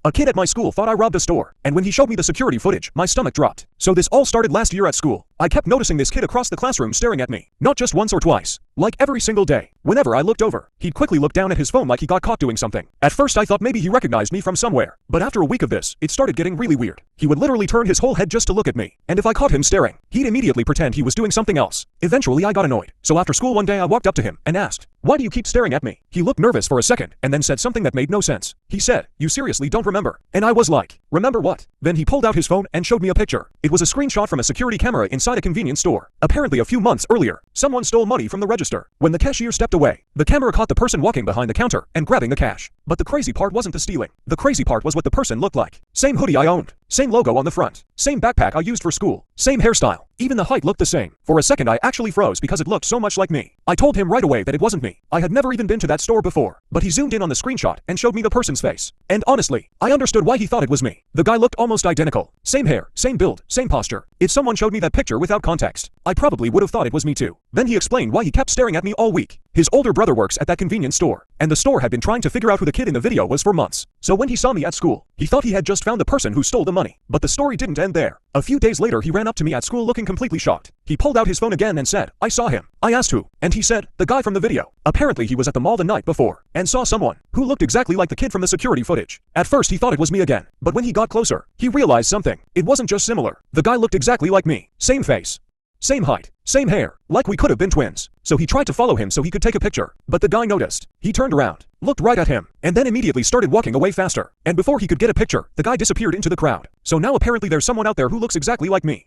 A kid at my school thought I robbed a store, and when he showed me the security footage, my stomach dropped. So this all started last year at school. I kept noticing this kid across the classroom staring at me. Not just once or twice. Like every single day. Whenever I looked over, he'd quickly look down at his phone like he got caught doing something. At first I thought maybe he recognized me from somewhere. But after a week of this, it started getting really weird. He would literally turn his whole head just to look at me. And if I caught him staring, he'd immediately pretend he was doing something else. Eventually I got annoyed. So after school one day I walked up to him and asked, "Why do you keep staring at me?" He looked nervous for a second and then said something that made no sense. He said, "You seriously don't remember?" And I was like, "Remember what?" Then he pulled out his phone and showed me a picture. It was a screenshot from a security camera inside a convenience store. Apparently a few months earlier, someone stole money from the register. When the cashier stepped away, the camera caught the person walking behind the counter and grabbing the cash. But the crazy part wasn't the stealing. The crazy part was what the person looked like. Same hoodie I owned. Same logo on the front. Same backpack I used for school. Same hairstyle. Even the height looked the same. For a second I actually froze because it looked so much like me. I told him right away that it wasn't me. I had never even been to that store before. But he zoomed in on the screenshot and showed me the person's face. And honestly, I understood why he thought it was me. The guy looked almost identical. Same hair, same build, same posture. If someone showed me that picture without context, I probably would have thought it was me too. Then he explained why he kept staring at me all week. His older brother works at that convenience store, and the store had been trying to figure out who the kid in the video was for months. So when he saw me at school, he thought he had just found the person who stole the money. But the story didn't end there. A few days later he ran up to me at school looking completely shocked. He pulled out his phone again and said, "I saw him." I asked who, and he said, "The guy from the video." Apparently he was at the mall the night before, and saw someone who looked exactly like the kid from the security footage. At first he thought it was me again, but when he got closer, he realized something. It wasn't just similar. The guy looked exactly like me. Same face. Same height, same hair, like we could have been twins. So he tried to follow him so he could take a picture, but the guy noticed. He turned around, looked right at him, and then immediately started walking away faster. And before he could get a picture, the guy disappeared into the crowd. So now apparently there's someone out there who looks exactly like me.